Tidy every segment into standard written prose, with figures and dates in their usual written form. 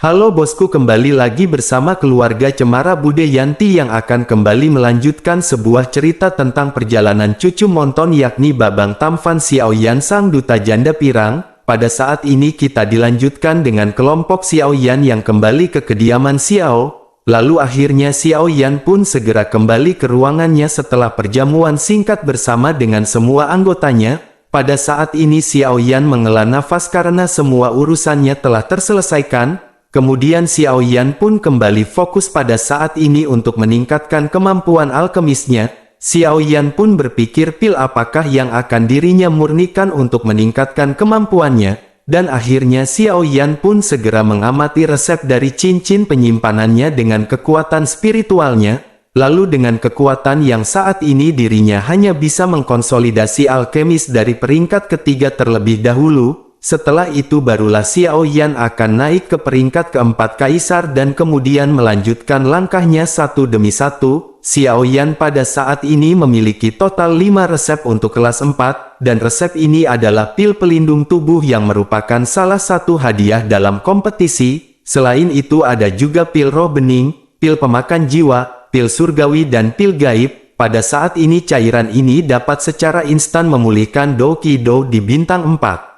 Halo bosku, kembali lagi bersama keluarga Cemara Bude Yanti yang akan kembali melanjutkan sebuah cerita tentang perjalanan cucu Monton yakni Babang Tampan Xiaoyan sang duta janda pirang. Pada saat ini kita dilanjutkan dengan kelompok Xiaoyan yang kembali ke kediaman Xiao. Lalu akhirnya Xiaoyan pun segera kembali ke ruangannya setelah perjamuan singkat bersama dengan semua anggotanya. Pada saat ini Xiaoyan menghela nafas karena semua urusannya telah terselesaikan. Kemudian Xiaoyan pun kembali fokus pada saat ini untuk meningkatkan kemampuan alkemisnya. Xiaoyan pun berpikir pil apakah yang akan dirinya murnikan untuk meningkatkan kemampuannya. Dan akhirnya Xiaoyan pun segera mengamati resep dari cincin penyimpanannya dengan kekuatan spiritualnya. Lalu dengan kekuatan yang saat ini dirinya hanya bisa mengkonsolidasi alkemis dari peringkat ketiga terlebih dahulu. Setelah itu barulah Xiaoyan akan naik ke peringkat keempat kaisar dan kemudian melanjutkan langkahnya satu demi satu. Xiaoyan pada saat ini memiliki total 5 resep untuk kelas 4, dan resep ini adalah pil pelindung tubuh yang merupakan salah satu hadiah dalam kompetisi. Selain itu ada juga pil roh bening, pil pemakan jiwa, pil surgawi dan pil gaib. Pada saat ini cairan ini dapat secara instan memulihkan Doki Do di bintang 4.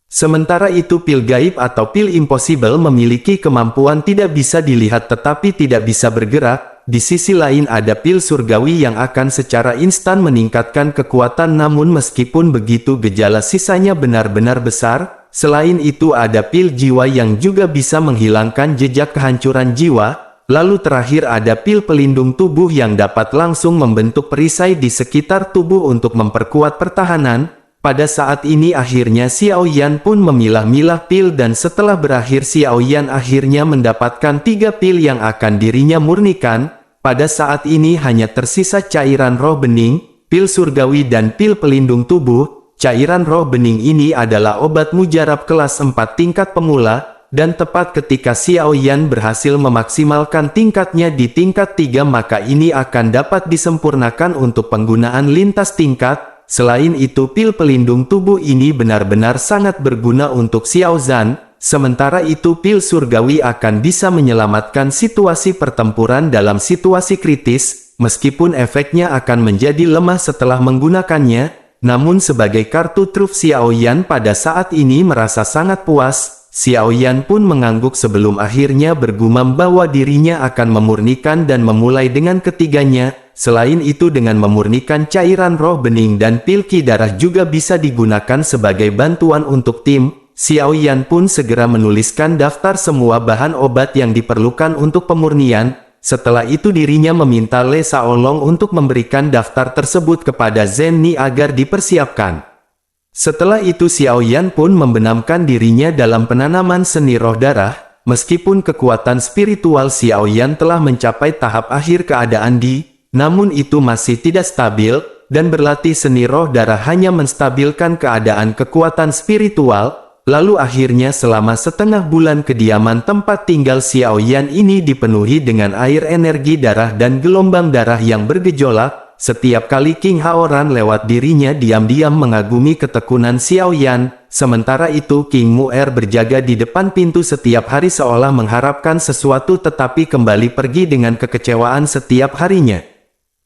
Sementara itu pil gaib atau pil impossible memiliki kemampuan tidak bisa dilihat tetapi tidak bisa bergerak. Di sisi lain ada pil surgawi yang akan secara instan meningkatkan kekuatan, namun meskipun begitu gejala sisanya benar-benar besar. Selain itu ada pil jiwa yang juga bisa menghilangkan jejak kehancuran jiwa. Lalu terakhir ada pil pelindung tubuh yang dapat langsung membentuk perisai di sekitar tubuh untuk memperkuat pertahanan. Pada saat ini akhirnya Xiaoyan pun memilah-milah pil dan setelah berakhir Xiaoyan akhirnya mendapatkan 3 pil yang akan dirinya murnikan. Pada saat ini hanya tersisa cairan roh bening, pil surgawi dan pil pelindung tubuh. Cairan roh bening ini adalah obat mujarab kelas 4 tingkat pemula, dan tepat ketika Xiaoyan berhasil memaksimalkan tingkatnya di tingkat 3 maka ini akan dapat disempurnakan untuk penggunaan lintas tingkat. Selain itu pil pelindung tubuh ini benar-benar sangat berguna untuk Xiaozan. Sementara itu pil surgawi akan bisa menyelamatkan situasi pertempuran dalam situasi kritis, meskipun efeknya akan menjadi lemah setelah menggunakannya. Namun sebagai kartu truf Xiaoyan pada saat ini merasa sangat puas. Xiaoyan pun mengangguk sebelum akhirnya bergumam bahwa dirinya akan memurnikan dan memulai dengan ketiganya. Selain itu dengan memurnikan cairan roh bening dan pil ki darah juga bisa digunakan sebagai bantuan untuk tim. Xiaoyan pun segera menuliskan daftar semua bahan obat yang diperlukan untuk pemurnian. Setelah itu dirinya meminta Le Shaolong untuk memberikan daftar tersebut kepada Zhen Ni agar dipersiapkan. Setelah itu Xiaoyan pun membenamkan dirinya dalam penanaman seni roh darah. Meskipun kekuatan spiritual Xiaoyan telah mencapai tahap akhir keadaan namun itu masih tidak stabil, dan berlatih seni roh darah hanya menstabilkan keadaan kekuatan spiritual. Lalu akhirnya selama setengah bulan kediaman tempat tinggal Xiaoyan ini dipenuhi dengan air energi darah dan gelombang darah yang bergejolak. Setiap kali King Haoran lewat dirinya diam-diam mengagumi ketekunan Xiaoyan. Sementara itu King Mu'er berjaga di depan pintu setiap hari seolah mengharapkan sesuatu tetapi kembali pergi dengan kekecewaan setiap harinya.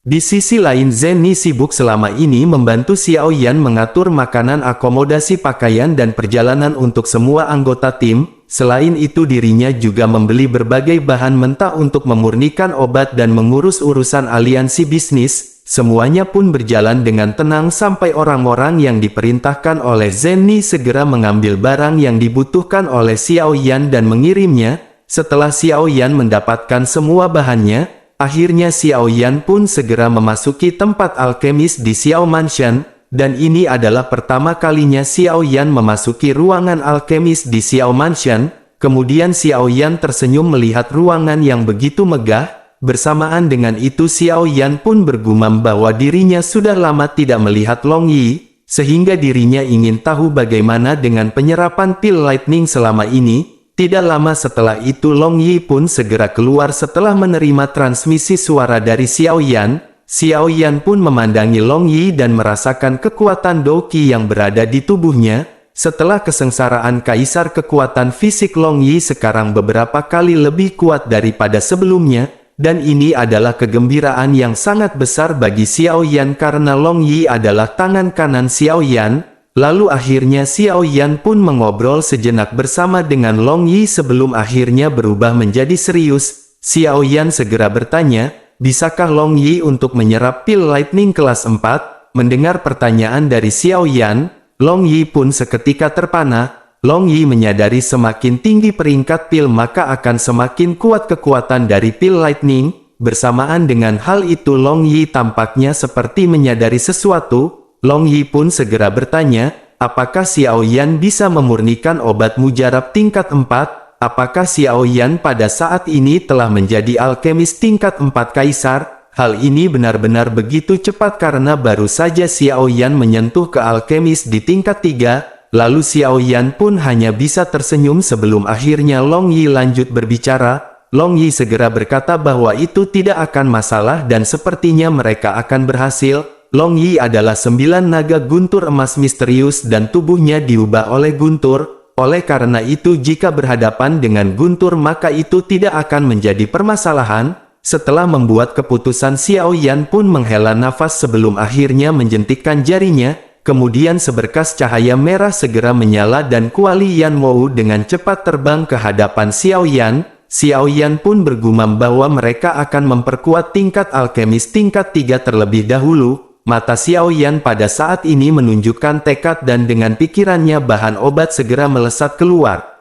Di sisi lain Zhen Ni sibuk selama ini membantu Xiaoyan mengatur makanan, akomodasi, pakaian dan perjalanan untuk semua anggota tim. Selain itu dirinya juga membeli berbagai bahan mentah untuk memurnikan obat dan mengurus urusan aliansi bisnis. Semuanya pun berjalan dengan tenang sampai orang-orang yang diperintahkan oleh Zhen Ni segera mengambil barang yang dibutuhkan oleh Xiaoyan dan mengirimnya. Setelah Xiaoyan mendapatkan semua bahannya, akhirnya Xiaoyan pun segera memasuki tempat alkemis di Xiao Mansion, dan ini adalah pertama kalinya Xiaoyan memasuki ruangan alkemis di Xiao Mansion. Kemudian Xiaoyan tersenyum melihat ruangan yang begitu megah. Bersamaan dengan itu Xiaoyan pun bergumam bahwa dirinya sudah lama tidak melihat Long Yi, sehingga dirinya ingin tahu bagaimana dengan penyerapan pil lightning selama ini. Tidak lama setelah itu Long Yi pun segera keluar setelah menerima transmisi suara dari Xiaoyan. Xiaoyan pun memandangi Long Yi dan merasakan kekuatan Doki yang berada di tubuhnya. setelah kesengsaraan kaisar, kekuatan fisik Long Yi sekarang beberapa kali lebih kuat daripada sebelumnya, dan ini adalah kegembiraan yang sangat besar bagi Xiao Yan karena Long Yi adalah tangan kanan Xiao Yan. Lalu akhirnya Xiao Yan pun mengobrol sejenak bersama dengan Long Yi sebelum akhirnya berubah menjadi serius. Xiao Yan segera bertanya, bisakah Long Yi untuk menyerap pil lightning kelas 4? Mendengar pertanyaan dari Xiao Yan, Long Yi pun seketika terpana. Long Yi menyadari semakin tinggi peringkat pil maka akan semakin kuat kekuatan dari pil lightning. Bersamaan dengan hal itu Long Yi tampaknya seperti menyadari sesuatu. Long Yi pun segera bertanya, apakah Xiao Yan bisa memurnikan obat mujarab tingkat 4? Apakah Xiao Yan pada saat ini telah menjadi alkemis tingkat 4 kaisar? Hal ini benar-benar begitu cepat karena baru saja Xiao Yan menyentuh ke alkemis di tingkat 3, lalu Xiao Yan pun hanya bisa tersenyum sebelum akhirnya Long Yi lanjut berbicara. Long Yi segera berkata bahwa itu tidak akan masalah dan sepertinya mereka akan berhasil. Long Yi adalah 9 naga guntur emas misterius dan tubuhnya diubah oleh guntur. Oleh karena itu jika berhadapan dengan guntur maka itu tidak akan menjadi permasalahan. Setelah membuat keputusan Xiao Yan pun menghela nafas sebelum akhirnya menjentikkan jarinya, kemudian seberkas cahaya merah segera menyala dan kuali Yan Mou dengan cepat terbang ke hadapan Xiao Yan. Xiao Yan pun bergumam bahwa mereka akan memperkuat tingkat alkemis tingkat 3 terlebih dahulu. Mata Xiao Yan pada saat ini menunjukkan tekad dan dengan pikirannya bahan obat segera melesat keluar.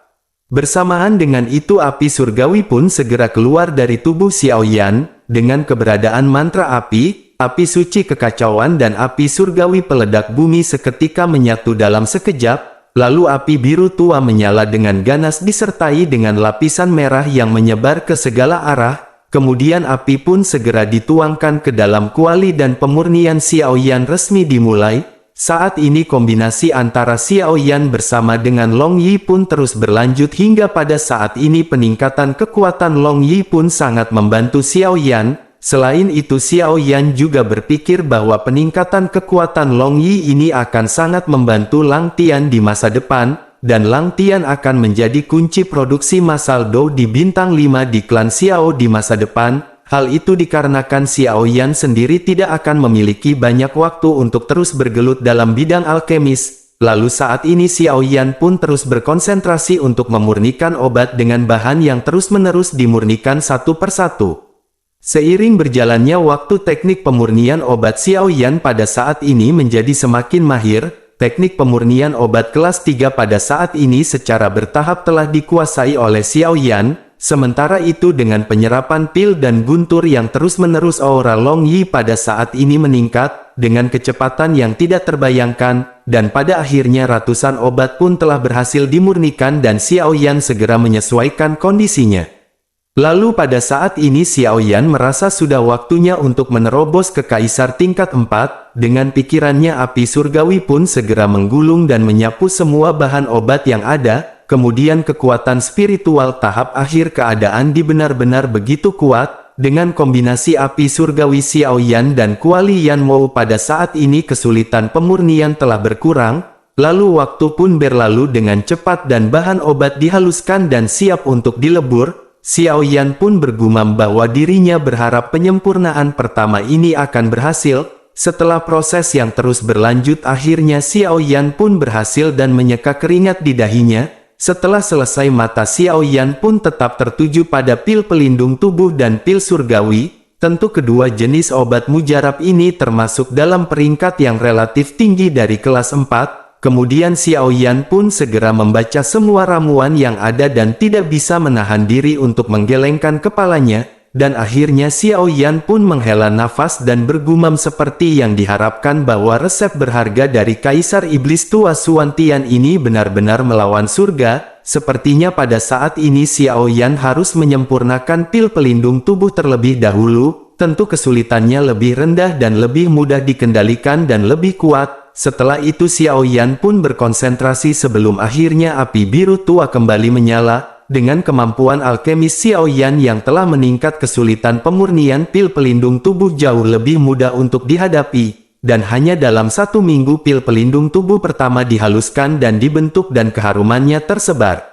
Bersamaan dengan itu api surgawi pun segera keluar dari tubuh Xiao Yan. Dengan keberadaan mantra api suci kekacauan dan api surgawi peledak bumi seketika menyatu dalam sekejap. Lalu api biru tua menyala dengan ganas disertai dengan lapisan merah yang menyebar ke segala arah. Kemudian api pun segera dituangkan ke dalam kuali dan pemurnian Xiao Yan resmi dimulai. Saat ini kombinasi antara Xiao Yan bersama dengan Long Yi pun terus berlanjut hingga pada saat ini peningkatan kekuatan Long Yi pun sangat membantu Xiao Yan. Selain itu Xiao Yan juga berpikir bahwa peningkatan kekuatan Long Yi ini akan sangat membantu Lang Tian di masa depan, dan Lang Tian akan menjadi kunci produksi masal Dou di bintang 5 di klan Xiao di masa depan. Hal itu dikarenakan Xiao Yan sendiri tidak akan memiliki banyak waktu untuk terus bergelut dalam bidang alkemis. Lalu saat ini Xiao Yan pun terus berkonsentrasi untuk memurnikan obat dengan bahan yang terus-menerus dimurnikan satu persatu. Seiring berjalannya waktu teknik pemurnian obat Xiao Yan pada saat ini menjadi semakin mahir. Teknik pemurnian obat kelas 3 pada saat ini secara bertahap telah dikuasai oleh Xiao Yan. Sementara itu dengan penyerapan pil dan guntur yang terus-menerus aura Long Yi pada saat ini meningkat, dengan kecepatan yang tidak terbayangkan, dan pada akhirnya ratusan obat pun telah berhasil dimurnikan dan Xiao Yan segera menyesuaikan kondisinya. Lalu pada saat ini Xiao Yan merasa sudah waktunya untuk menerobos ke kaisar tingkat 4, dengan pikirannya api surgawi pun segera menggulung dan menyapu semua bahan obat yang ada. Kemudian kekuatan spiritual tahap akhir keadaan benar-benar begitu kuat, dengan kombinasi api surgawi Xiao Yan dan kuali Yan Mou pada saat ini kesulitan pemurnian telah berkurang, lalu waktu pun berlalu dengan cepat dan bahan obat dihaluskan dan siap untuk dilebur. Xiao Yan pun bergumam bahwa dirinya berharap penyempurnaan pertama ini akan berhasil. Setelah proses yang terus berlanjut akhirnya Xiao Yan pun berhasil dan menyeka keringat di dahinya. Setelah selesai mata Xiao Yan pun tetap tertuju pada pil pelindung tubuh dan pil surgawi. Tentu kedua jenis obat mujarab ini termasuk dalam peringkat yang relatif tinggi dari kelas 4. Kemudian Xiao Yan pun segera membaca semua ramuan yang ada dan tidak bisa menahan diri untuk menggelengkan kepalanya. Dan akhirnya Xiao Yan pun menghela nafas dan bergumam seperti yang diharapkan bahwa resep berharga dari Kaisar Iblis Tua Xuan Tian ini benar-benar melawan surga. Sepertinya pada saat ini Xiao Yan harus menyempurnakan pil pelindung tubuh terlebih dahulu. Tentu kesulitannya lebih rendah dan lebih mudah dikendalikan dan lebih kuat. Setelah itu Xiao Yan pun berkonsentrasi sebelum akhirnya api biru tua kembali menyala. Dengan kemampuan alkemis Xiao Yan yang telah meningkat, kesulitan pemurnian pil pelindung tubuh jauh lebih mudah untuk dihadapi. dan hanya dalam 1 minggu pil pelindung tubuh pertama dihaluskan dan dibentuk dan keharumannya tersebar.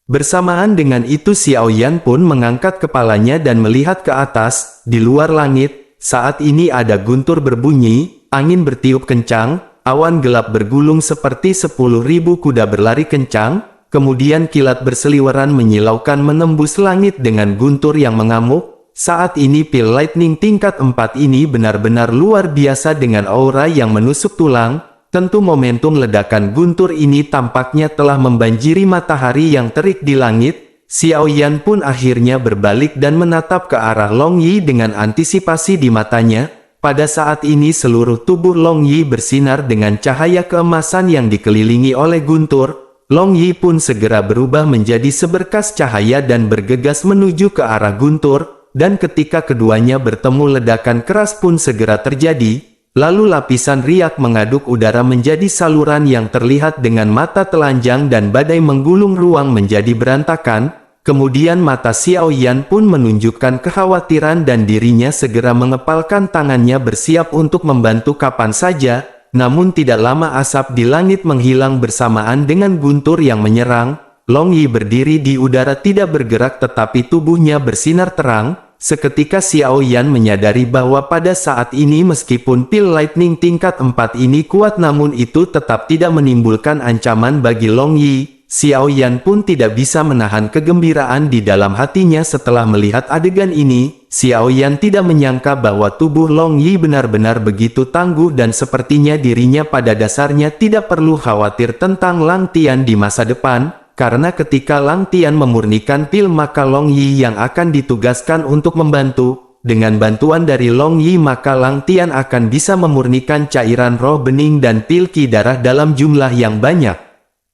Bersamaan dengan itu Xiao Yan pun mengangkat kepalanya dan melihat ke atas, di luar langit. Saat ini ada guntur berbunyi, angin bertiup kencang, awan gelap bergulung seperti 10.000 kuda berlari kencang, kemudian kilat berseliweran menyilaukan menembus langit dengan guntur yang mengamuk. Saat ini pil lightning tingkat 4 ini benar-benar luar biasa dengan aura yang menusuk tulang. Tentu momentum ledakan guntur ini tampaknya telah membanjiri matahari yang terik di langit. Xiao Yan pun akhirnya berbalik dan menatap ke arah Long Yi dengan antisipasi di matanya. Pada saat ini seluruh tubuh Long Yi bersinar dengan cahaya keemasan yang dikelilingi oleh guntur. Long Yi pun segera berubah menjadi seberkas cahaya dan bergegas menuju ke arah guntur. Dan ketika keduanya bertemu ledakan keras pun segera terjadi. Lalu lapisan riak mengaduk udara menjadi saluran yang terlihat dengan mata telanjang dan badai menggulung ruang menjadi berantakan. Kemudian mata Xiao Yan pun menunjukkan kekhawatiran dan dirinya segera mengepalkan tangannya bersiap untuk membantu kapan saja. Namun tidak lama asap di langit menghilang bersamaan dengan guntur yang menyerang. Long Yi berdiri di udara tidak bergerak tetapi tubuhnya bersinar terang. Seketika Xiao Yan menyadari bahwa pada saat ini meskipun pil lightning tingkat 4 ini kuat namun itu tetap tidak menimbulkan ancaman bagi Long Yi. Xiao Yan pun tidak bisa menahan kegembiraan di dalam hatinya setelah melihat adegan ini. Xiao Yan tidak menyangka bahwa tubuh Long Yi benar-benar begitu tangguh dan sepertinya dirinya pada dasarnya tidak perlu khawatir tentang Lang Tian di masa depan. Karena ketika Lang Tian memurnikan pil maka Long Yi yang akan ditugaskan untuk membantu. Dengan bantuan dari Long Yi maka Lang Tian akan bisa memurnikan cairan roh bening dan pil ki darah dalam jumlah yang banyak.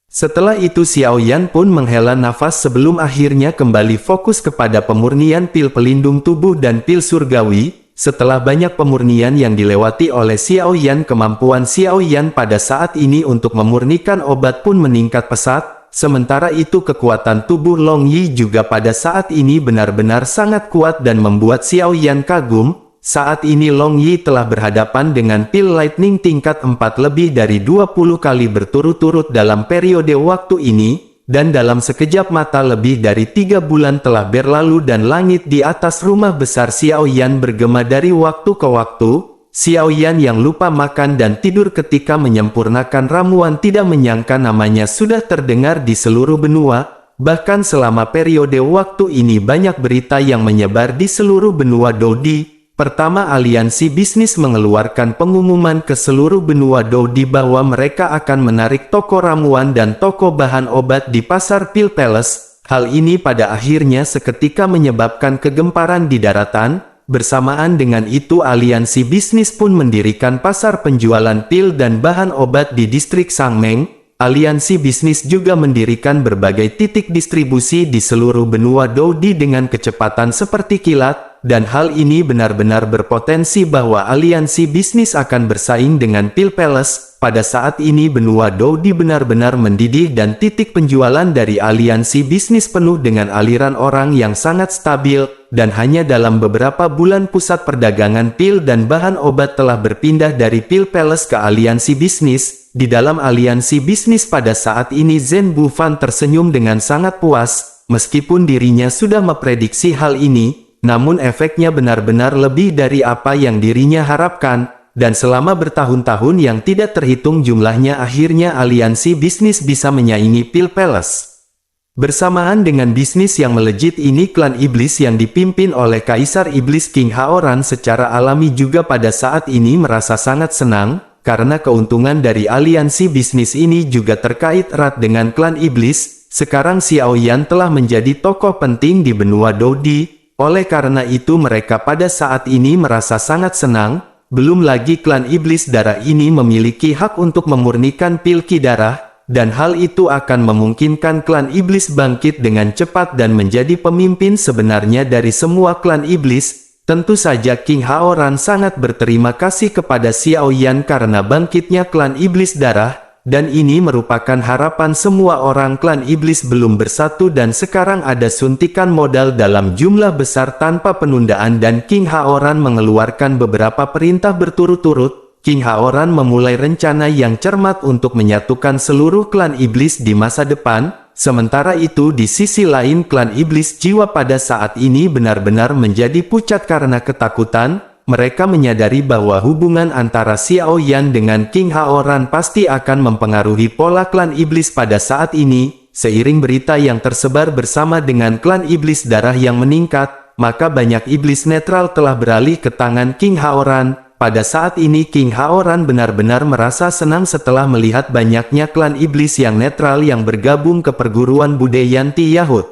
Setelah itu Xiao Yan pun menghela nafas sebelum akhirnya kembali fokus kepada pemurnian pil pelindung tubuh dan pil surgawi. Setelah banyak pemurnian yang dilewati oleh Xiao Yan, kemampuan Xiao Yan pada saat ini untuk memurnikan obat pun meningkat pesat. Sementara itu kekuatan tubuh Long Yi juga pada saat ini benar-benar sangat kuat dan membuat Xiao Yan kagum. Saat ini Long Yi telah berhadapan dengan pil lightning tingkat 4 lebih dari 20 kali berturut-turut dalam periode waktu ini. Dan dalam sekejap mata lebih dari 3 bulan telah berlalu dan langit di atas rumah besar Xiao Yan bergema dari waktu ke waktu. Xiao Yan yang lupa makan dan tidur ketika menyempurnakan ramuan tidak menyangka namanya sudah terdengar di seluruh benua. Bahkan selama periode waktu ini banyak berita yang menyebar di seluruh benua Dodi. Pertama, aliansi bisnis mengeluarkan pengumuman ke seluruh benua Dodi bahwa mereka akan menarik toko ramuan dan toko bahan obat di pasar Pil Palace. Hal ini pada akhirnya seketika menyebabkan kegemparan di daratan. Bersamaan dengan itu aliansi bisnis pun mendirikan pasar penjualan pil dan bahan obat di distrik Sangmeng. Aliansi bisnis juga mendirikan berbagai titik distribusi di seluruh benua Dodi dengan kecepatan seperti kilat, dan hal ini benar-benar berpotensi bahwa aliansi bisnis akan bersaing dengan Pil Palace. Pada saat ini benua Dodi benar-benar mendidih dan titik penjualan dari aliansi bisnis penuh dengan aliran orang yang sangat stabil. Dan hanya dalam beberapa bulan pusat perdagangan pil dan bahan obat telah berpindah dari Pil Palace ke aliansi bisnis. Di dalam aliansi bisnis pada saat ini Zhen Bufan tersenyum dengan sangat puas. Meskipun dirinya sudah memprediksi hal ini, namun efeknya benar-benar lebih dari apa yang dirinya harapkan. Dan selama bertahun-tahun yang tidak terhitung jumlahnya akhirnya aliansi bisnis bisa menyaingi Pil Palace. Bersamaan dengan bisnis yang melejit ini klan iblis yang dipimpin oleh Kaisar Iblis King Haoran secara alami juga pada saat ini merasa sangat senang, karena keuntungan dari aliansi bisnis ini juga terkait erat dengan klan iblis. Sekarang Xiao Yan telah menjadi tokoh penting di benua Dodi, oleh karena itu mereka pada saat ini merasa sangat senang. Belum lagi klan iblis darah ini memiliki hak untuk memurnikan pil ki darah. Dan hal itu akan memungkinkan klan iblis bangkit dengan cepat dan menjadi pemimpin sebenarnya dari semua klan iblis. Tentu saja King Haoran sangat berterima kasih kepada Xiao Yan karena bangkitnya klan iblis darah. Dan ini merupakan harapan semua orang klan iblis belum bersatu dan sekarang ada suntikan modal dalam jumlah besar tanpa penundaan dan King Haoran mengeluarkan beberapa perintah berturut-turut. King Haoran memulai rencana yang cermat untuk menyatukan seluruh klan iblis di masa depan. Sementara itu di sisi lain klan iblis jiwa pada saat ini benar-benar menjadi pucat karena ketakutan. Mereka menyadari bahwa hubungan antara Xiao Yan dengan King Haoran pasti akan mempengaruhi pola klan iblis pada saat ini. Seiring berita yang tersebar bersama dengan klan iblis darah yang meningkat, maka banyak iblis netral telah beralih ke tangan King Haoran. Pada saat ini King Haoran benar-benar merasa senang setelah melihat banyaknya klan iblis yang netral yang bergabung ke perguruan Bude Yanti Yahud.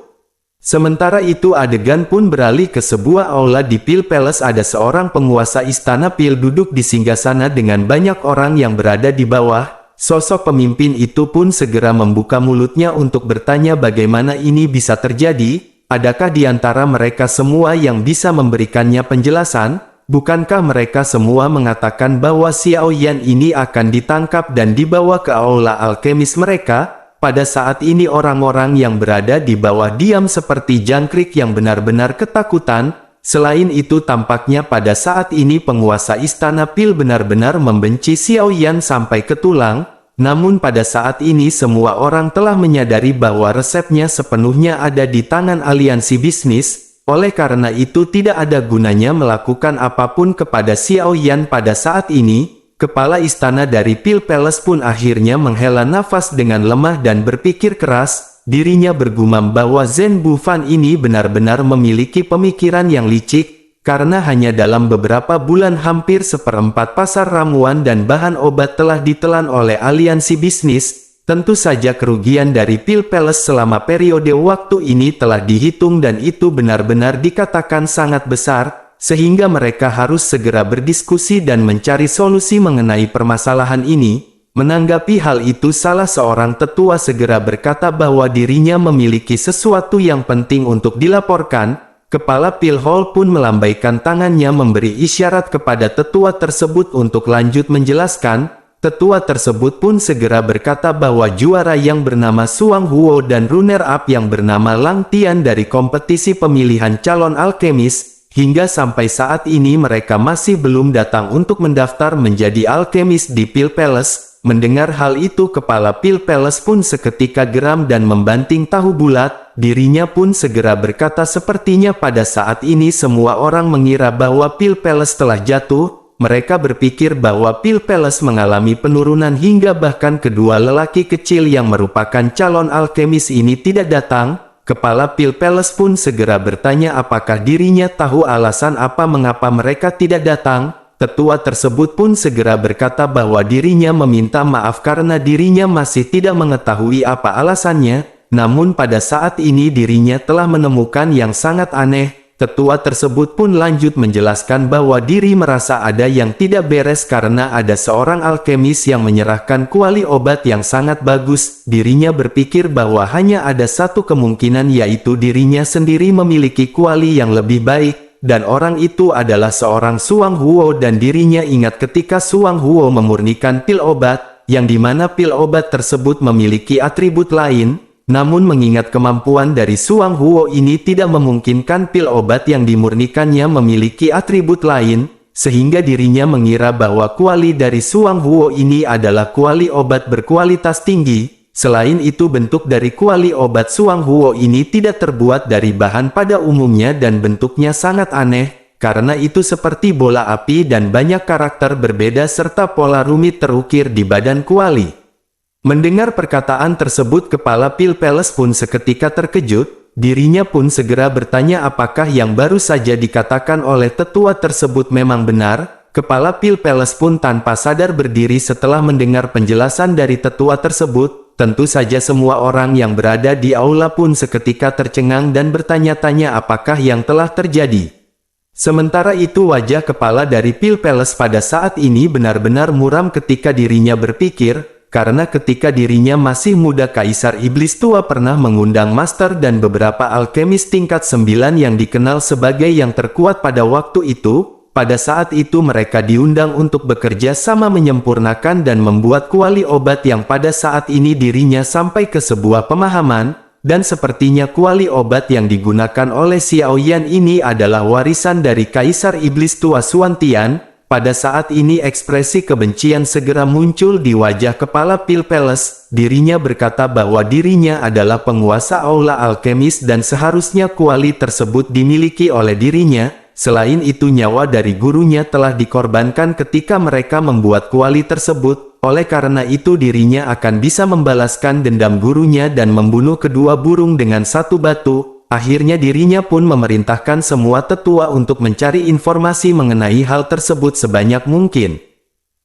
Sementara itu adegan pun beralih ke sebuah aula di Pil Palace. Ada seorang penguasa istana Pil duduk di singgasana dengan banyak orang yang berada di bawah. Sosok pemimpin itu pun segera membuka mulutnya untuk bertanya bagaimana ini bisa terjadi. Adakah di antara mereka semua yang bisa memberikannya penjelasan? Bukankah mereka semua mengatakan bahwa Xiao Yan ini akan ditangkap dan dibawa ke aula alkemis mereka? Pada saat ini orang-orang yang berada di bawah diam seperti jangkrik yang benar-benar ketakutan. Selain itu tampaknya pada saat ini penguasa istana Pil benar-benar membenci Xiao Yan sampai ke tulang. Namun pada saat ini semua orang telah menyadari bahwa resepnya sepenuhnya ada di tangan aliansi bisnis. Oleh karena itu tidak ada gunanya melakukan apapun kepada Xiao Yan pada saat ini. Kepala istana dari Pil Palace pun akhirnya menghela nafas dengan lemah dan berpikir keras. Dirinya bergumam bahwa Zhen Bufan ini benar-benar memiliki pemikiran yang licik. Karena hanya dalam beberapa bulan hampir seperempat pasar ramuan dan bahan obat telah ditelan oleh aliansi bisnis. Tentu saja kerugian dari Pil Palace selama periode waktu ini telah dihitung dan itu benar-benar dikatakan sangat besar, sehingga mereka harus segera berdiskusi dan mencari solusi mengenai permasalahan ini. Menanggapi hal itu salah seorang tetua segera berkata bahwa dirinya memiliki sesuatu yang penting untuk dilaporkan. Kepala Pil Hall pun melambaikan tangannya memberi isyarat kepada tetua tersebut untuk lanjut menjelaskan. Tetua tersebut pun segera berkata bahwa juara yang bernama Suang Huo dan runner-up yang bernama Lang Tian dari kompetisi pemilihan calon alkemis, hingga sampai saat ini mereka masih belum datang untuk mendaftar menjadi alkemis di Pil Palace. Mendengar hal itu kepala Pil Palace pun seketika geram dan membanting tahu bulat. Dirinya pun segera berkata sepertinya pada saat ini semua orang mengira bahwa Pil Palace telah jatuh. Mereka berpikir bahwa Pil Palace mengalami penurunan hingga bahkan kedua lelaki kecil yang merupakan calon alkemis ini tidak datang. Kepala Pil Palace pun segera bertanya apakah dirinya tahu alasan apa mengapa mereka tidak datang. Tetua tersebut pun segera berkata bahwa dirinya meminta maaf karena dirinya masih tidak mengetahui apa alasannya. Namun pada saat ini dirinya telah menemukan yang sangat aneh. Tetua tersebut pun lanjut menjelaskan bahwa diri merasa ada yang tidak beres karena ada seorang alkemis yang menyerahkan kuali obat yang sangat bagus. Dirinya berpikir bahwa hanya ada satu kemungkinan yaitu dirinya sendiri memiliki kuali yang lebih baik. Dan orang itu adalah seorang Suang Huo dan dirinya ingat ketika Suang Huo memurnikan pil obat, yang dimana pil obat tersebut memiliki atribut lain. Namun mengingat kemampuan dari Suang Huo ini tidak memungkinkan pil obat yang dimurnikannya memiliki atribut lain, sehingga dirinya mengira bahwa kuali dari Suang Huo ini adalah kuali obat berkualitas tinggi. Selain itu bentuk dari kuali obat Suang Huo ini tidak terbuat dari bahan pada umumnya dan bentuknya sangat aneh, karena itu seperti bola api dan banyak karakter berbeda serta pola rumit terukir di badan kuali. Mendengar perkataan tersebut kepala Pil Palace pun seketika terkejut, dirinya pun segera bertanya apakah yang baru saja dikatakan oleh tetua tersebut memang benar. Kepala Pil Palace pun tanpa sadar berdiri setelah mendengar penjelasan dari tetua tersebut. Tentu saja semua orang yang berada di aula pun seketika tercengang dan bertanya-tanya apakah yang telah terjadi. Sementara itu wajah kepala dari Pil Palace pada saat ini benar-benar muram ketika dirinya berpikir, karena ketika dirinya masih muda Kaisar Iblis Tua pernah mengundang master dan beberapa alkemis tingkat 9 yang dikenal sebagai yang terkuat pada waktu itu. Pada saat itu mereka diundang untuk bekerja sama menyempurnakan dan membuat kuali obat yang pada saat ini dirinya sampai ke sebuah pemahaman, dan sepertinya kuali obat yang digunakan oleh Xiao Yan ini adalah warisan dari Kaisar Iblis Tua Xuan Tian. Pada saat ini ekspresi kebencian segera muncul di wajah kepala Pil Palace. Dirinya berkata bahwa dirinya adalah penguasa aula alkemis dan seharusnya kuali tersebut dimiliki oleh dirinya. Selain itu nyawa dari gurunya telah dikorbankan ketika mereka membuat kuali tersebut. Oleh karena itu dirinya akan bisa membalaskan dendam gurunya dan membunuh kedua burung dengan satu batu. Akhirnya dirinya pun memerintahkan semua tetua untuk mencari informasi mengenai hal tersebut sebanyak mungkin.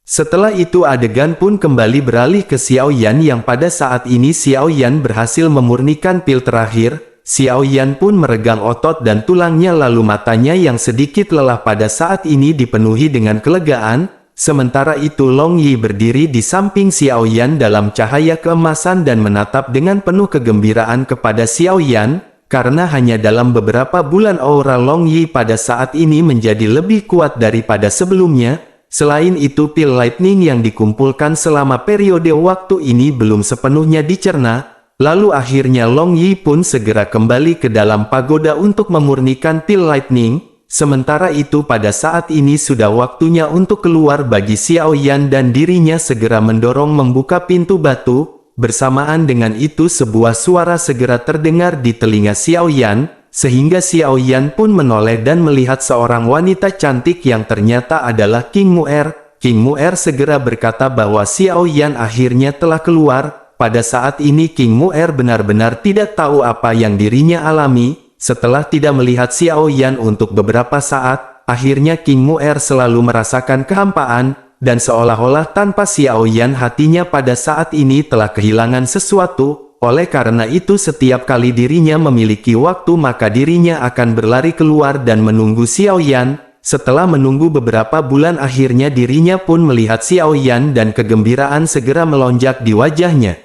Setelah itu adegan pun kembali beralih ke Xiao Yan yang pada saat ini Xiao Yan berhasil memurnikan pil terakhir. Xiao Yan pun meregang otot dan tulangnya lalu matanya yang sedikit lelah pada saat ini dipenuhi dengan kelegaan. Sementara itu Long Yi berdiri di samping Xiao Yan dalam cahaya keemasan dan menatap dengan penuh kegembiraan kepada Xiao Yan. Karena hanya dalam beberapa bulan aura Long Yi pada saat ini menjadi lebih kuat daripada sebelumnya. Selain itu pil lightning yang dikumpulkan selama periode waktu ini belum sepenuhnya dicerna. Lalu akhirnya Long Yi pun segera kembali ke dalam pagoda untuk memurnikan pil lightning. Sementara itu pada saat ini sudah waktunya untuk keluar bagi Xiao Yan dan dirinya segera mendorong membuka pintu batu. Bersamaan dengan itu sebuah suara segera terdengar di telinga Xiao Yan, sehingga Xiao Yan pun menoleh dan melihat seorang wanita cantik yang ternyata adalah King Mu'er. King Mu'er segera berkata bahwa Xiao Yan akhirnya telah keluar. Pada saat ini King Mu'er benar-benar tidak tahu apa yang dirinya alami. Setelah tidak melihat Xiao Yan untuk beberapa saat, akhirnya King Mu'er selalu merasakan kehampaan. Dan seolah-olah tanpa Xiao Yan hatinya pada saat ini telah kehilangan sesuatu. Oleh karena itu setiap kali dirinya memiliki waktu maka dirinya akan berlari keluar dan menunggu Xiao Yan. Setelah menunggu beberapa bulan akhirnya dirinya pun melihat Xiao Yan dan kegembiraan segera melonjak di wajahnya.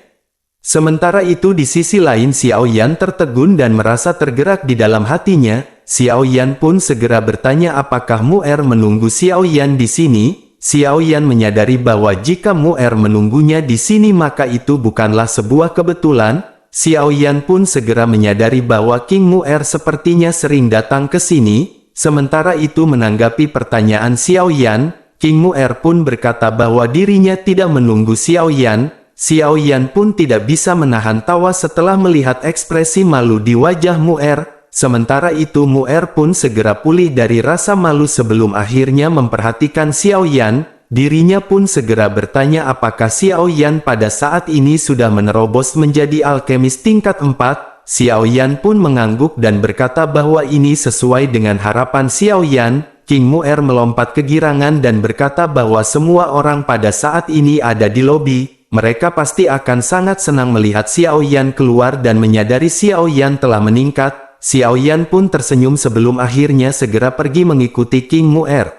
Sementara itu di sisi lain Xiao Yan tertegun dan merasa tergerak di dalam hatinya. Xiao Yan pun segera bertanya apakah Mu'er menunggu Xiao Yan di sini. Xiao Yan menyadari bahwa jika Mu'er menunggunya di sini maka itu bukanlah sebuah kebetulan. Xiao Yan pun segera menyadari bahwa King Mu'er sepertinya sering datang ke sini. Sementara itu menanggapi pertanyaan Xiao Yan, King Mu'er pun berkata bahwa dirinya tidak menunggu Xiao Yan. Xiao Yan pun tidak bisa menahan tawa setelah melihat ekspresi malu di wajah Mu'er. Sementara itu Mu'er pun segera pulih dari rasa malu sebelum akhirnya memperhatikan Xiao Yan. Dirinya pun segera bertanya apakah Xiao Yan pada saat ini sudah menerobos menjadi alkemis tingkat 4. Xiao Yan pun mengangguk dan berkata bahwa ini sesuai dengan harapan Xiao Yan. King Mu'er melompat kegirangan dan berkata bahwa semua orang pada saat ini ada di lobi. Mereka pasti akan sangat senang melihat Xiao Yan keluar dan menyadari Xiao Yan telah meningkat. Xiao Yan pun tersenyum sebelum akhirnya segera pergi mengikuti King Mu'er.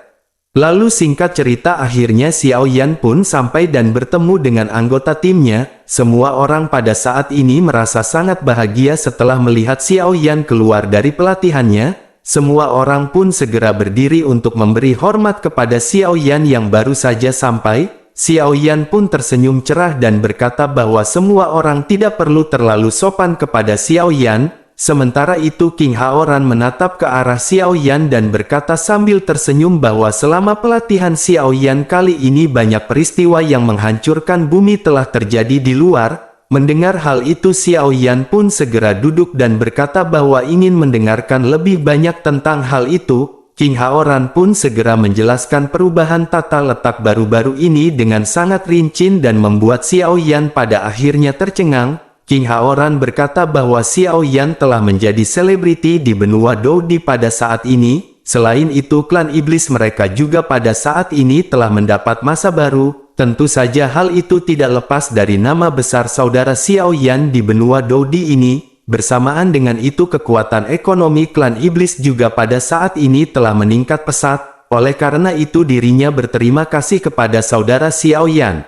Lalu singkat cerita akhirnya Xiao Yan pun sampai dan bertemu dengan anggota timnya. Semua orang pada saat ini merasa sangat bahagia setelah melihat Xiao Yan keluar dari pelatihannya. Semua orang pun segera berdiri untuk memberi hormat kepada Xiao Yan yang baru saja sampai. Xiao Yan pun tersenyum cerah dan berkata bahwa semua orang tidak perlu terlalu sopan kepada Xiao Yan. Sementara itu King Haoran menatap ke arah Xiao Yan dan berkata sambil tersenyum bahwa selama pelatihan Xiao Yan kali ini banyak peristiwa yang menghancurkan bumi telah terjadi di luar. Mendengar hal itu Xiao Yan pun segera duduk dan berkata bahwa ingin mendengarkan lebih banyak tentang hal itu. King Haoran pun segera menjelaskan perubahan tata letak baru-baru ini dengan sangat rinci dan membuat Xiao Yan pada akhirnya tercengang. King Haoran berkata bahwa Xiao Yan telah menjadi selebriti di benua Doudi pada saat ini. Selain itu klan iblis mereka juga pada saat ini telah mendapat masa baru. Tentu saja hal itu tidak lepas dari nama besar saudara Xiao Yan di benua Doudi ini. Bersamaan dengan itu kekuatan ekonomi klan iblis juga pada saat ini telah meningkat pesat. Oleh karena itu dirinya berterima kasih kepada saudara Xiao Yan.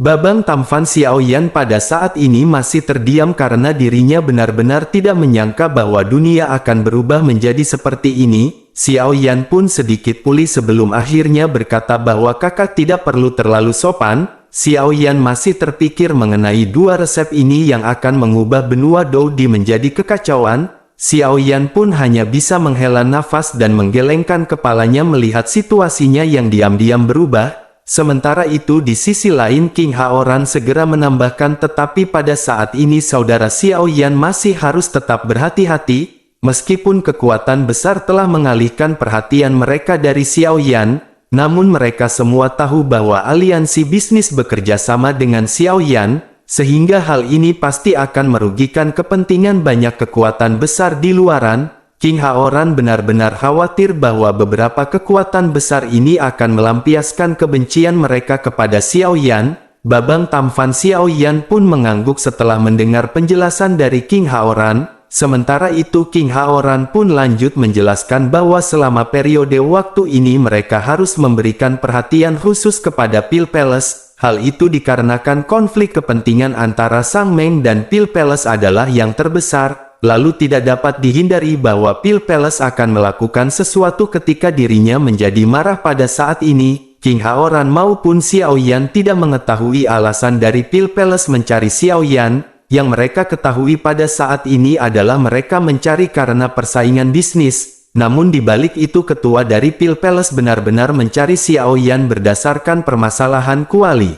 Babang tampan Xiao Yan pada saat ini masih terdiam karena dirinya benar-benar tidak menyangka bahwa dunia akan berubah menjadi seperti ini. Xiao Yan pun sedikit pulih sebelum akhirnya berkata bahwa kakak tidak perlu terlalu sopan. Xiao Yan masih terpikir mengenai dua resep ini yang akan mengubah benua Doudi menjadi kekacauan. Xiao Yan pun hanya bisa menghela nafas dan menggelengkan kepalanya melihat situasinya yang diam-diam berubah. Sementara itu di sisi lain King Haoran segera menambahkan, tetapi pada saat ini saudara Xiao Yan masih harus tetap berhati-hati. Meskipun kekuatan besar telah mengalihkan perhatian mereka dari Xiao Yan, namun mereka semua tahu bahwa aliansi bisnis bekerja sama dengan Xiao Yan, sehingga hal ini pasti akan merugikan kepentingan banyak kekuatan besar di luaran. King Haoran benar-benar khawatir bahwa beberapa kekuatan besar ini akan melampiaskan kebencian mereka kepada Xiao Yan. Babang Tamfan Xiao Yan pun mengangguk setelah mendengar penjelasan dari King Haoran. Sementara itu King Haoran pun lanjut menjelaskan bahwa selama periode waktu ini mereka harus memberikan perhatian khusus kepada Pil Palace. Hal itu dikarenakan konflik kepentingan antara Sang Meng dan Pil Palace adalah yang terbesar. Lalu tidak dapat dihindari bahwa Pil Palace akan melakukan sesuatu ketika dirinya menjadi marah pada saat ini. King Haoran maupun Xiao Yan tidak mengetahui alasan dari Pil Palace mencari Xiao Yan. Yang mereka ketahui pada saat ini adalah mereka mencari karena persaingan bisnis. Namun di balik itu ketua dari Pil Palace benar-benar mencari Xiao Yan berdasarkan permasalahan kuali.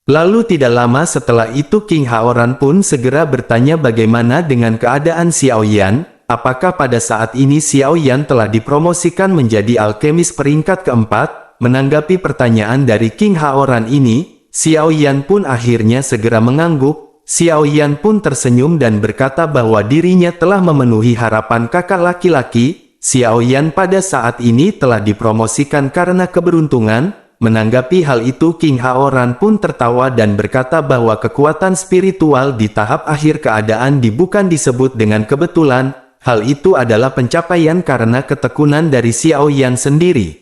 Lalu tidak lama setelah itu King Haoran pun segera bertanya bagaimana dengan keadaan Xiao Yan. Apakah pada saat ini Xiao Yan telah dipromosikan menjadi alkemis peringkat keempat? Menanggapi pertanyaan dari King Haoran ini, Xiao Yan pun akhirnya segera mengangguk. Xiao Yan pun tersenyum dan berkata bahwa dirinya telah memenuhi harapan kakak laki-laki. Xiao Yan pada saat ini telah dipromosikan karena keberuntungan. Menanggapi hal itu King Haoran pun tertawa dan berkata bahwa kekuatan spiritual di tahap akhir keadaan bukan disebut dengan kebetulan. Hal itu adalah pencapaian karena ketekunan dari Xiao Yan sendiri.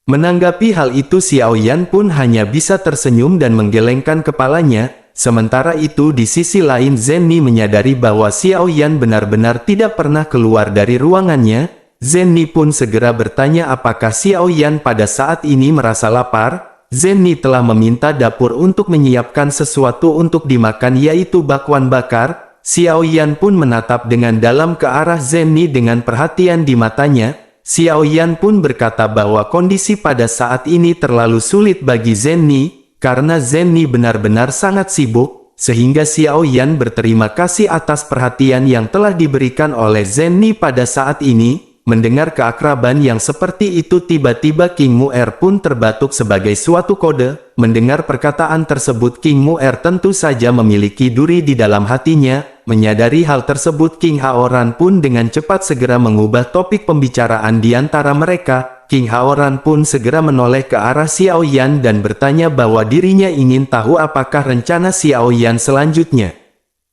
Menanggapi hal itu Xiao Yan pun hanya bisa tersenyum dan menggelengkan kepalanya. Sementara itu di sisi lain Zenny menyadari bahwa Xiao Yan benar-benar tidak pernah keluar dari ruangannya. Zenny pun segera bertanya apakah Xiao Yan pada saat ini merasa lapar. Zenny telah meminta dapur untuk menyiapkan sesuatu untuk dimakan yaitu bakwan bakar. Xiao Yan pun menatap dengan dalam ke arah Zenny dengan perhatian di matanya. Xiao Yan pun berkata bahwa kondisi pada saat ini terlalu sulit bagi Zenny. Karena Zenny benar-benar sangat sibuk, sehingga Xiao Yan berterima kasih atas perhatian yang telah diberikan oleh Zenny pada saat ini. Mendengar keakraban yang seperti itu tiba-tiba King Mu'er pun terbatuk sebagai suatu kode. Mendengar perkataan tersebut King Mu'er tentu saja memiliki duri di dalam hatinya. Menyadari hal tersebut King Haoran pun dengan cepat segera mengubah topik pembicaraan di antara mereka. King Haoran pun segera menoleh ke arah Xiao Yan dan bertanya bahwa dirinya ingin tahu apakah rencana Xiao Yan selanjutnya.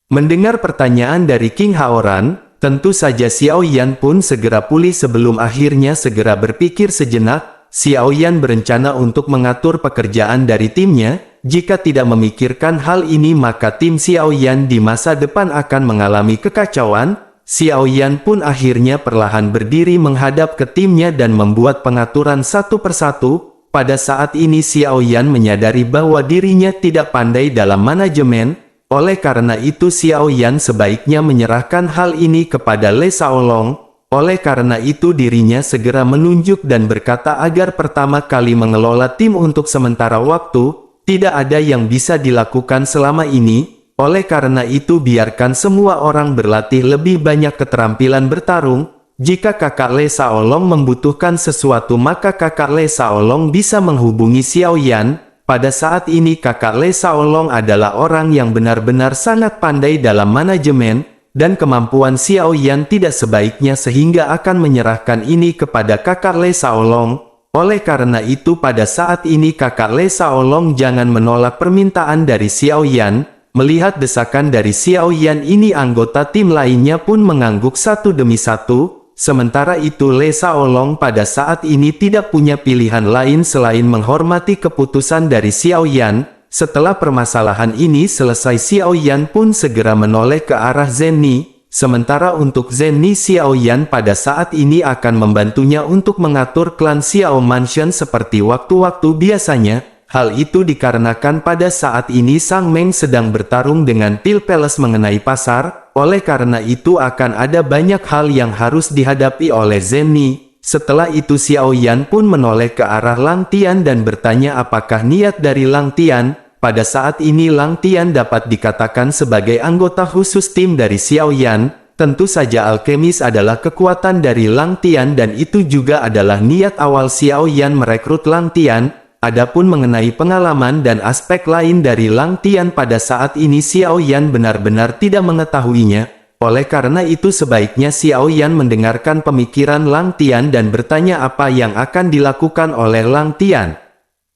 Mendengar pertanyaan dari King Haoran, tentu saja Xiao Yan pun segera pulih sebelum akhirnya segera berpikir sejenak. Xiao Yan berencana untuk mengatur pekerjaan dari timnya. Jika tidak memikirkan hal ini maka tim Xiao Yan di masa depan akan mengalami kekacauan. Xiao Yan pun akhirnya perlahan berdiri menghadap ke timnya dan membuat pengaturan satu persatu. Pada saat ini Xiao Yan menyadari bahwa dirinya tidak pandai dalam manajemen. Oleh karena itu Xiao Yan sebaiknya menyerahkan hal ini kepada Le Shaolong. Oleh karena itu dirinya segera menunjuk dan berkata agar pertama kali mengelola tim untuk sementara waktu. Tidak ada yang bisa dilakukan selama ini. Oleh karena itu biarkan semua orang berlatih lebih banyak keterampilan bertarung. Jika kakak Le Shaolong membutuhkan sesuatu maka kakak Le Shaolong bisa menghubungi Xiao Yan. Pada saat ini kakak Le Shaolong adalah orang yang benar-benar sangat pandai dalam manajemen. Dan kemampuan Xiao Yan tidak sebaiknya sehingga akan menyerahkan ini kepada kakak Le Shaolong. Oleh karena itu pada saat ini kakak Le Shaolong jangan menolak permintaan dari Xiao Yan. Melihat desakan dari Xiao Yan ini anggota tim lainnya pun mengangguk satu demi satu. Sementara itu Le Shaolong pada saat ini tidak punya pilihan lain selain menghormati keputusan dari Xiao Yan. Setelah permasalahan ini selesai Xiao Yan pun segera menoleh ke arah Zenny. Sementara untuk Zenny Xiao Yan pada saat ini akan membantunya untuk mengatur klan Xiao Mansion seperti waktu-waktu biasanya. Hal itu dikarenakan pada saat ini Sang Meng sedang bertarung dengan Pil Palace mengenai pasar. oleh karena itu akan ada banyak hal yang harus dihadapi oleh Zenni. Setelah itu Xiao Yan pun menoleh ke arah Lang Tian dan bertanya apakah niat dari Lang Tian. Pada saat ini Lang Tian dapat dikatakan sebagai anggota khusus tim dari Xiao Yan. Tentu saja alkemis adalah kekuatan dari Lang Tian dan itu juga adalah niat awal Xiao Yan merekrut Lang Tian. Adapun mengenai pengalaman dan aspek lain dari Lang Tian pada saat ini Xiao Yan benar-benar tidak mengetahuinya. Oleh karena itu sebaiknya Xiao Yan mendengarkan pemikiran Lang Tian dan bertanya apa yang akan dilakukan oleh Lang Tian.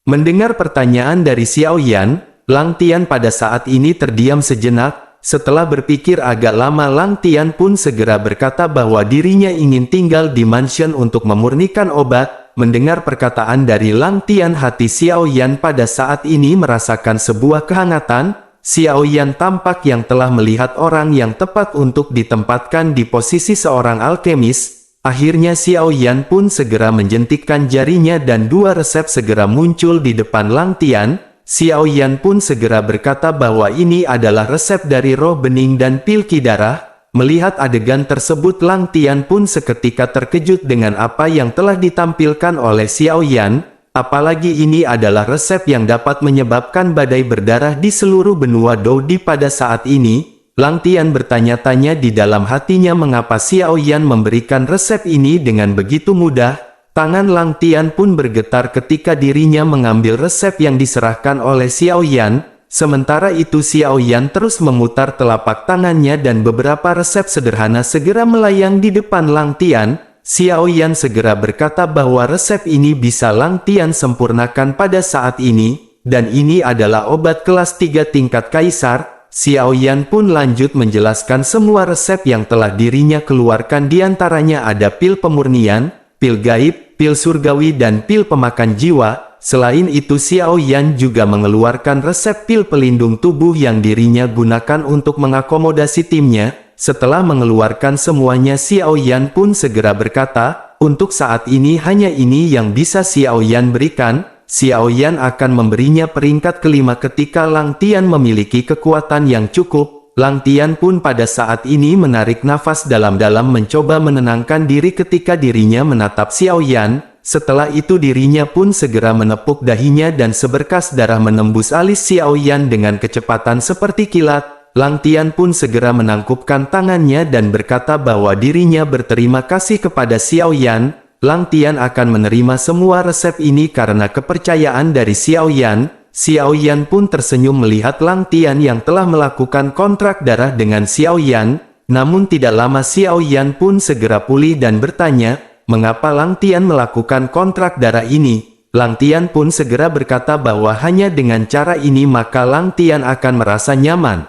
Mendengar pertanyaan dari Xiao Yan, Lang Tian pada saat ini terdiam sejenak. Setelah berpikir agak lama Lang Tian pun segera berkata bahwa dirinya ingin tinggal di mansion untuk memurnikan obat. Mendengar perkataan dari Lang Tian, hati Xiao Yan pada saat ini merasakan sebuah kehangatan. Xiao Yan tampak yang telah melihat orang yang tepat untuk ditempatkan di posisi seorang alkemis. Akhirnya Xiao Yan pun segera menjentikkan jarinya dan dua resep segera muncul di depan Lang Tian. Xiao Yan pun segera berkata bahwa ini adalah resep dari roh bening dan pilki darah. Melihat adegan tersebut Lang Tian pun seketika terkejut dengan apa yang telah ditampilkan oleh Xiao Yan. Apalagi ini adalah resep yang dapat menyebabkan badai berdarah di seluruh benua Dou Di pada saat ini. Lang Tian bertanya-tanya di dalam hatinya mengapa Xiao Yan memberikan resep ini dengan begitu mudah. Tangan Lang Tian pun bergetar ketika dirinya mengambil resep yang diserahkan oleh Xiao Yan. Sementara itu Xiao Yan terus memutar telapak tangannya dan beberapa resep sederhana segera melayang di depan Lang Tian. Xiao Yan segera berkata bahwa resep ini bisa Lang Tian sempurnakan pada saat ini, dan ini adalah obat kelas 3 tingkat kaisar. Xiao Yan pun lanjut menjelaskan semua resep yang telah dirinya keluarkan, diantaranya ada pil pemurnian, pil gaib, pil surgawi dan pil pemakan jiwa. Selain itu Xiao Yan juga mengeluarkan resep pil pelindung tubuh yang dirinya gunakan untuk mengakomodasi timnya. Setelah mengeluarkan semuanya Xiao Yan pun segera berkata, untuk saat ini hanya ini yang bisa Xiao Yan berikan. Xiao Yan akan memberinya peringkat kelima ketika Lang Tian memiliki kekuatan yang cukup. Lang Tian pun pada saat ini menarik nafas dalam-dalam mencoba menenangkan diri ketika dirinya menatap Xiao Yan. Setelah itu dirinya pun segera menepuk dahinya dan seberkas darah menembus alis Xiao Yan dengan kecepatan seperti kilat. Lang Tian pun segera menangkupkan tangannya dan berkata bahwa dirinya berterima kasih kepada Xiao Yan. Lang Tian akan menerima semua resep ini karena kepercayaan dari Xiao Yan. Xiao Yan pun tersenyum melihat Lang Tian yang telah melakukan kontrak darah dengan Xiao Yan. Namun tidak lama Xiao Yan pun segera pulih dan bertanya, mengapa Lang Tian melakukan kontrak darah ini? Lang Tian pun segera berkata bahwa hanya dengan cara ini maka Lang Tian akan merasa nyaman.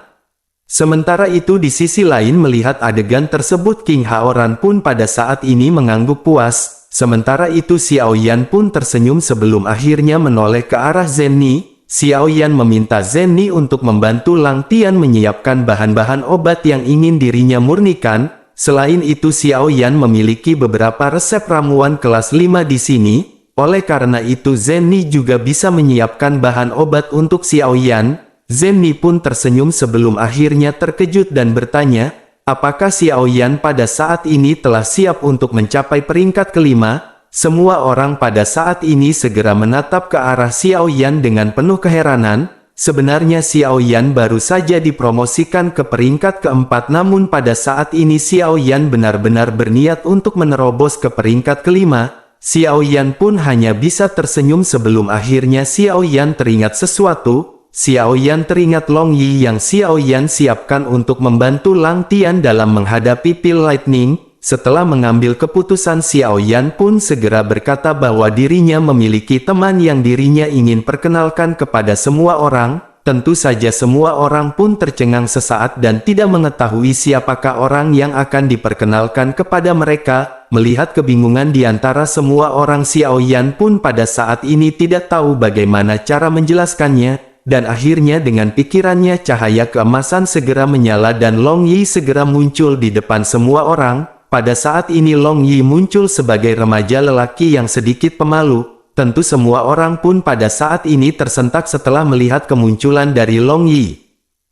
Sementara itu di sisi lain melihat adegan tersebut King Haoran pun pada saat ini mengangguk puas. Sementara itu Xiao Yan pun tersenyum sebelum akhirnya menoleh ke arah Zenni. Xiao Yan meminta Zenni untuk membantu Lang Tian menyiapkan bahan-bahan obat yang ingin dirinya murnikan. Selain itu Xiao Yan memiliki beberapa resep ramuan kelas 5 di sini. Oleh karena itu Zenni juga bisa menyiapkan bahan obat untuk Xiao Yan. Zenni pun tersenyum sebelum akhirnya terkejut dan bertanya, apakah Xiao Yan pada saat ini telah siap untuk mencapai peringkat kelima? Semua orang pada saat ini segera menatap ke arah Xiao Yan dengan penuh keheranan. Sebenarnya Xiao Yan baru saja dipromosikan ke peringkat keempat, namun pada saat ini Xiao Yan benar-benar berniat untuk menerobos ke peringkat kelima. Xiao Yan pun hanya bisa tersenyum sebelum akhirnya Xiao Yan teringat sesuatu. Xiao Yan teringat Long Yi yang Xiao Yan siapkan untuk membantu Lang Tian dalam menghadapi pil lightning. Setelah mengambil keputusan Xiao Yan pun segera berkata bahwa dirinya memiliki teman yang dirinya ingin perkenalkan kepada semua orang. Tentu saja semua orang pun tercengang sesaat dan tidak mengetahui siapakah orang yang akan diperkenalkan kepada mereka. Melihat kebingungan di antara semua orang Xiao Yan pun pada saat ini tidak tahu bagaimana cara menjelaskannya. Dan akhirnya dengan pikirannya cahaya keemasan segera menyala dan Long Yi segera muncul di depan semua orang. Pada saat ini Long Yi muncul sebagai remaja lelaki yang sedikit pemalu. Tentu semua orang pun pada saat ini tersentak setelah melihat kemunculan dari Long Yi.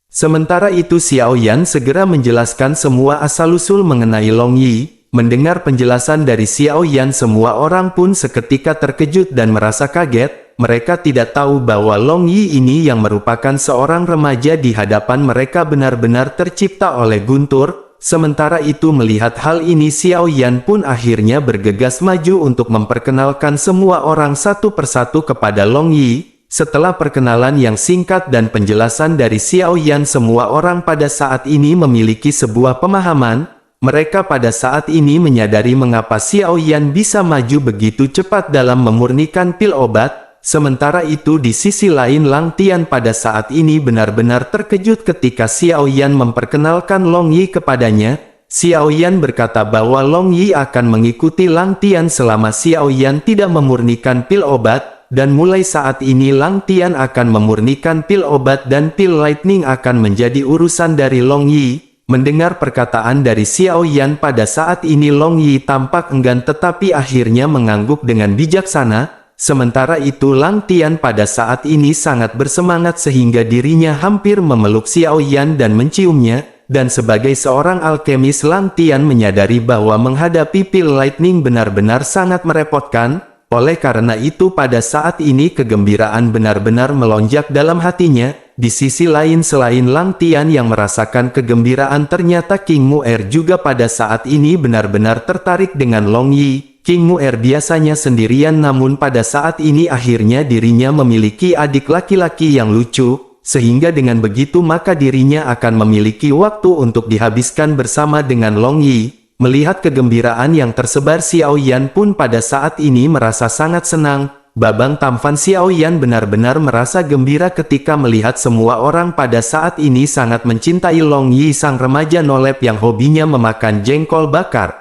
Sementara itu Xiao Yan segera menjelaskan semua asal-usul mengenai Long Yi. Mendengar penjelasan dari Xiao Yan, semua orang pun seketika terkejut dan merasa kaget. Mereka tidak tahu bahwa Long Yi ini yang merupakan seorang remaja di hadapan mereka benar-benar tercipta oleh guntur. Sementara itu melihat hal ini, Xiao Yan pun akhirnya bergegas maju untuk memperkenalkan semua orang satu persatu kepada Long Yi. Setelah perkenalan yang singkat dan penjelasan dari Xiao Yan, semua orang pada saat ini memiliki sebuah pemahaman. Mereka pada saat ini menyadari mengapa Xiao Yan bisa maju begitu cepat dalam memurnikan pil obat. Sementara itu di sisi lain Lang Tian pada saat ini benar-benar terkejut ketika Xiao Yan memperkenalkan Long Yi kepadanya. Xiao Yan berkata bahwa Long Yi akan mengikuti Lang Tian selama Xiao Yan tidak memurnikan pil obat. Dan mulai saat ini Lang Tian akan memurnikan pil obat dan pil lightning akan menjadi urusan dari Long Yi. Mendengar perkataan dari Xiao Yan pada saat ini Long Yi tampak enggan tetapi akhirnya mengangguk dengan bijaksana. Sementara itu Lang Tian pada saat ini sangat bersemangat sehingga dirinya hampir memeluk Xiao Yan dan menciumnya. Dan sebagai seorang alkemis Lang Tian menyadari bahwa menghadapi pil lightning benar-benar sangat merepotkan. Oleh karena itu pada saat ini kegembiraan benar-benar melonjak dalam hatinya. Di sisi lain selain Lang Tian yang merasakan kegembiraan, ternyata King Mu'er juga pada saat ini benar-benar tertarik dengan Long Yi. King Mu'er biasanya sendirian namun pada saat ini akhirnya dirinya memiliki adik laki-laki yang lucu. Sehingga dengan begitu maka dirinya akan memiliki waktu untuk dihabiskan bersama dengan Long Yi. Melihat kegembiraan yang tersebar, Xiao Yan pun pada saat ini merasa sangat senang. Babang tampan Xiao Yan benar-benar merasa gembira ketika melihat semua orang pada saat ini sangat mencintai Long Yi, sang remaja nolep yang hobinya memakan jengkol bakar.